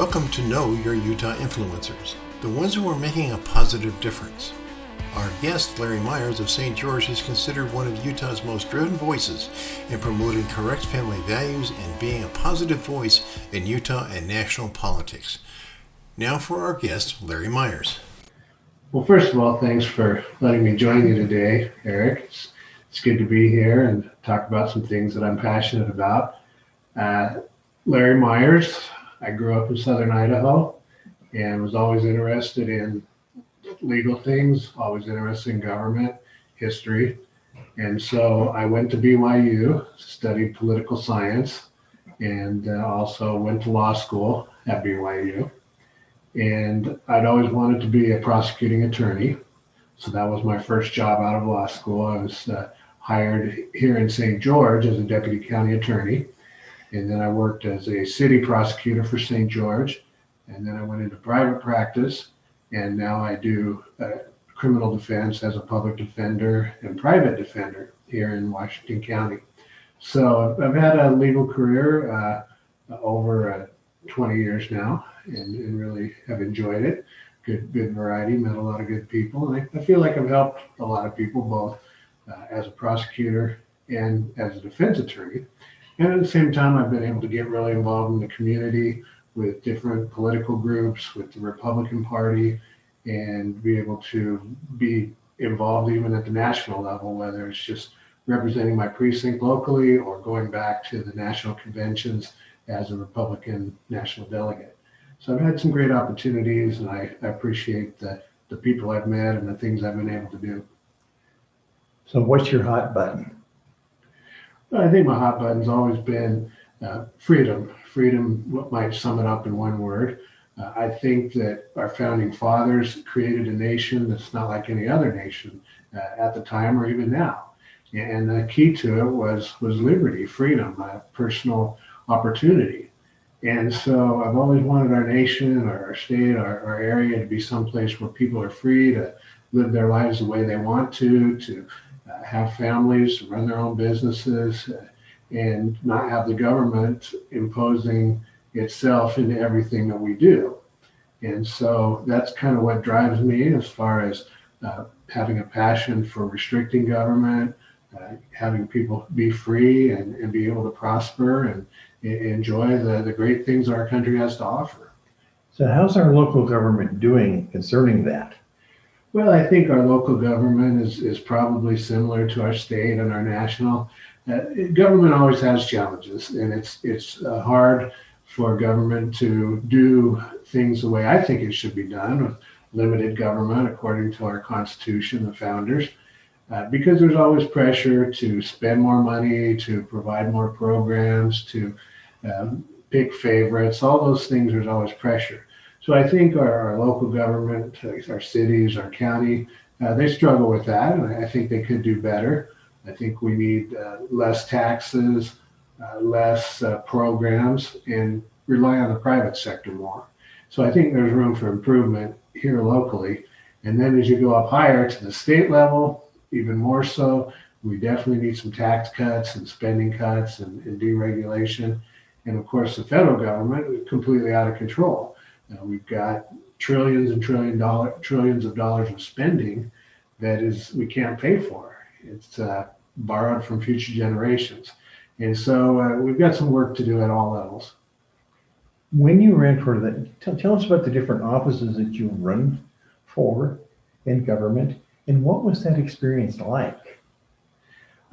Welcome to Know Your Utah Influencers, the ones who are making a positive difference. Our guest, Larry Meyers of St. George, is considered one of Utah's most driven voices in promoting correct family values and being a positive voice in Utah and national politics. Now for our guest, Larry Meyers. Well, first of all, thanks for letting me join you today, Eric. It's good to be here and talk about some things that I'm passionate about. Larry Meyers, I grew up in southern Idaho and was always interested in legal things, always interested in government, history. And so I went to BYU, studied political science, and also went to law school at BYU. And I'd always wanted to be a prosecuting attorney. So that was my first job out of law school. I was hired here in St. George as a deputy county attorney. And then I worked as a city prosecutor for St. George. And then I went into private practice. And now I do criminal defense as a public defender and private defender here in Washington County. So I've had a legal career over 20 years now and really have enjoyed it. Good variety, met a lot of good people. And I feel like I've helped a lot of people both as a prosecutor and as a defense attorney. And at the same time, I've been able to get really involved in the community with different political groups, with the Republican Party, and be able to be involved even at the national level, whether it's just representing my precinct locally or going back to the national conventions as a Republican national delegate. So I've had some great opportunities, and I appreciate the people I've met and the things I've been able to do. So what's your hot button? I think my hot button's always been freedom. Freedom might sum it up in one word. I think that our founding fathers created a nation that's not like any other nation at the time or even now. And the key to it was liberty, freedom, personal opportunity. And so I've always wanted our nation, our state, our area to be someplace where people are free to live their lives the way they want to have families, to run their own businesses, and not have the government imposing itself into everything that we do. And so that's kind of what drives me as far as having a passion for restricting government, having people be free and be able to prosper and enjoy the great things our country has to offer. So how's our local government doing concerning that? Well, I think our local government is probably similar to our state and our national. Government always has challenges, and it's hard for government to do things the way I think it should be done, with limited government according to our Constitution, the founders, because there's always pressure to spend more money, to provide more programs, to pick favorites, all those things, there's always pressure. So I think our local government, our cities, our county, they struggle with that, and I think they could do better. I think we need less taxes, less programs, and rely on the private sector more. So I think there's room for improvement here locally. And then as you go up higher to the state level, even more so, we definitely need some tax cuts and spending cuts and deregulation. And of course, the federal government is completely out of control. We've got trillions and trillions of dollars of spending that is we can't pay for. It's borrowed from future generations. And so we've got some work to do at all levels. When you ran for tell us about the different offices that you run for in government, and what was that experience like?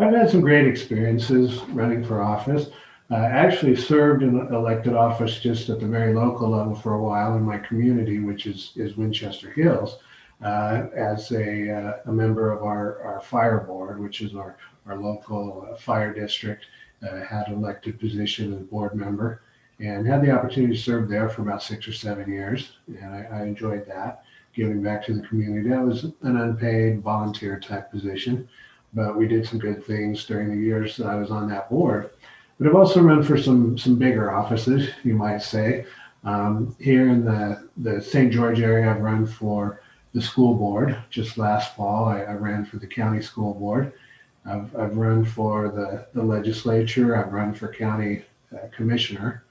I've had some great experiences running for office. I actually served in elected office just at the very local level for a while in my community, which is Winchester Hills, as a member of our fire board, which is our local fire district, had an elected position as board member, and had the opportunity to serve there for about 6 or 7 years. And I enjoyed that, giving back to the community. That was an unpaid volunteer type position, but we did some good things during the years that I was on that board. But I've also run for some bigger offices, you might say. Here in the St. George area, I've run for the school board. Just last fall, I ran for the county school board. I've run for the legislature. I've run for county commissioner.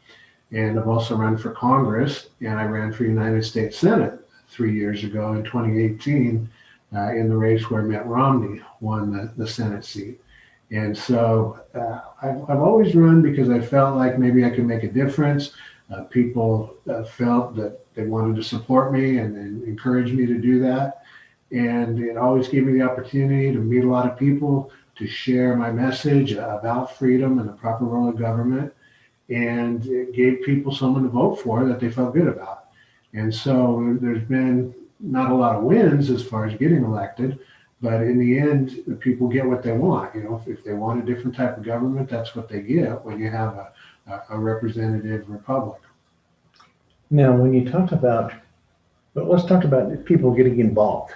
And I've also run for Congress, and I ran for United States Senate 3 years ago in 2018 in the race where Mitt Romney won the Senate seat. And so I've always run because I felt like maybe I could make a difference. People felt that they wanted to support me and encourage me to do that. And it always gave me the opportunity to meet a lot of people, to share my message about freedom and the proper role of government. And it gave people someone to vote for that they felt good about. And so there's been not a lot of wins as far as getting elected, but in the end, the people get what they want. You know, if they want a different type of government, that's what they get when you have a representative republic. Now, when you talk about, but let's talk about people getting involved.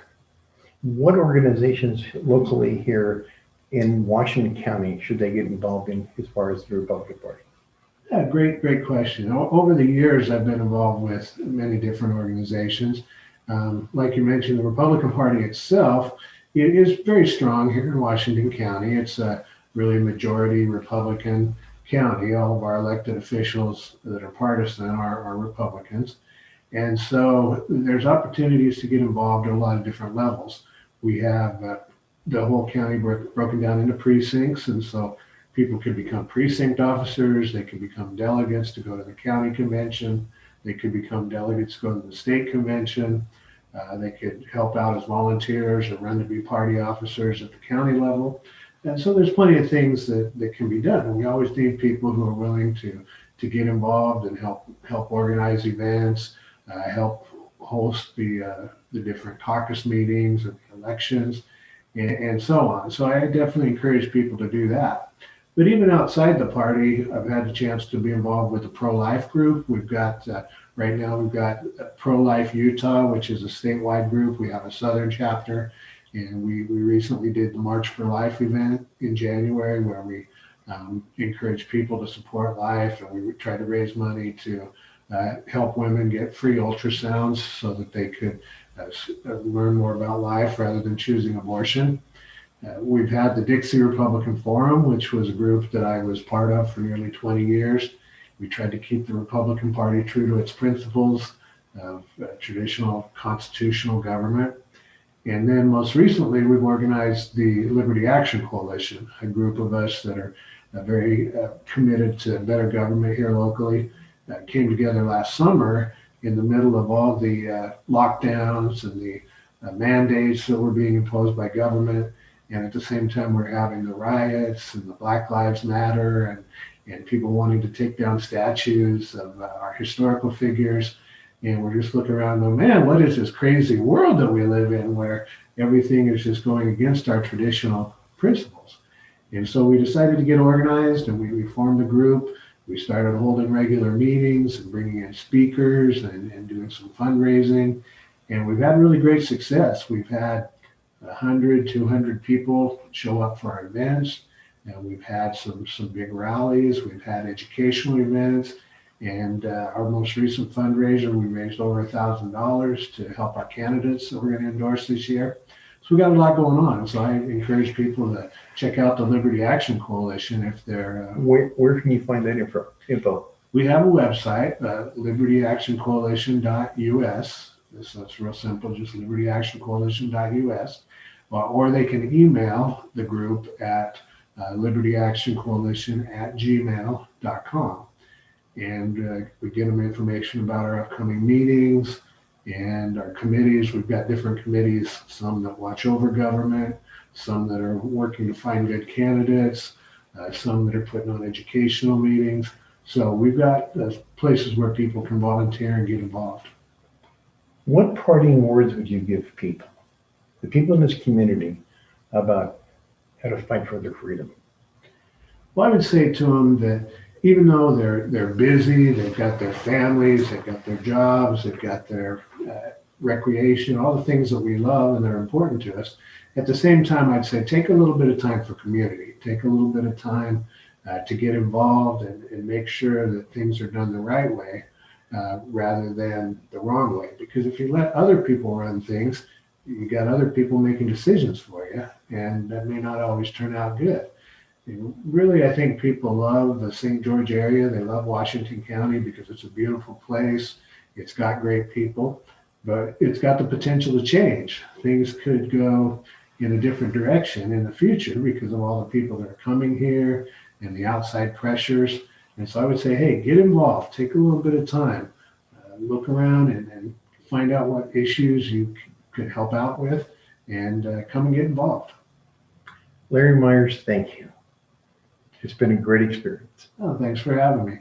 What organizations locally here in Washington County should they get involved in as far as the Republican Party? Yeah, great question. Over the years, I've been involved with many different organizations. Like you mentioned, the Republican Party itself, it is very strong here in Washington County. It's a really majority Republican county. All of our elected officials that are partisan are Republicans. And so there's opportunities to get involved at a lot of different levels. We have the whole county broken down into precincts, and so people could become precinct officers, they could become delegates to go to the county convention, they could become delegates to go to the state convention, they could help out as volunteers or run to be party officers at the county level. And so there's plenty of things that can be done. And we always need people who are willing to get involved and help organize events, help host the different caucus meetings and elections and so on. So I definitely encourage people to do that. But even outside the party, I've had a chance to be involved with the pro-life group. We've got, right now, we've got Pro-Life Utah, which is a statewide group. We have a southern chapter, and we recently did the March for Life event in January, where we encourage people to support life, and we try to raise money to help women get free ultrasounds so that they could learn more about life rather than choosing abortion. We've had the Dixie Republican Forum, which was a group that I was part of for nearly 20 years. We tried to keep the Republican Party true to its principles of traditional constitutional government. And then most recently, we've organized the Liberty Action Coalition, a group of us that are very committed to better government here locally. Came together last summer in the middle of all the lockdowns and the mandates that were being imposed by government. And at the same time, we're having the riots and the Black Lives Matter and people wanting to take down statues of our historical figures. And we're just looking around and go, man, what is this crazy world that we live in where everything is just going against our traditional principles? And so we decided to get organized, and we formed a group. We started holding regular meetings and bringing in speakers and doing some fundraising. And we've had really great success. We've had 100, 200 people show up for our events, and we've had some big rallies. We've had educational events, and our most recent fundraiser, we raised over $1,000 to help our candidates that we're going to endorse this year. So we got a lot going on. So I encourage people to check out the Liberty Action Coalition if they're. Where can you find that info? We have a website, libertyactioncoalition.us. So it's real simple, just libertyactioncoalition.us. Or they can email the group at libertyactioncoalition@gmail.com. And we get them information about our upcoming meetings and our committees. We've got different committees, some that watch over government, some that are working to find good candidates, some that are putting on educational meetings. So we've got places where people can volunteer and get involved. What parting words would you give people, the people in this community, about how to fight for their freedom? Well, I would say to them that even though they're busy, they've got their families, they've got their jobs, they've got their recreation, all the things that we love and that are important to us. At the same time, I'd say take a little bit of time for community. Take a little bit of time to get involved and make sure that things are done the right way rather than the wrong way. Because if you let other people run things, you got other people making decisions for you, and that may not always turn out good. Really, I think people love the St. George area. They love Washington County because it's a beautiful place. It's got great people, but it's got the potential to change. Things could go in a different direction in the future because of all the people that are coming here and the outside pressures. And so I would say, hey, get involved. Take a little bit of time. Look around and find out what issues you could help out with and come and get involved. Larry Meyers, thank you. It's been a great experience. Oh, thanks for having me.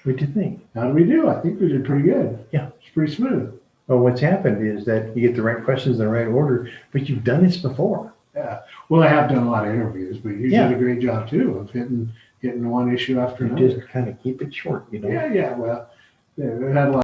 What do you think? How do we do? I think we did pretty good. Yeah. It's pretty smooth. Well, what's happened is that you get the right questions in the right order, but you've done this before. Yeah. Well, I have done a lot of interviews, but you Yeah. did a great job too of hitting one issue after You another. just kind of keep it short, you know? Yeah. Well, yeah, we had a lot.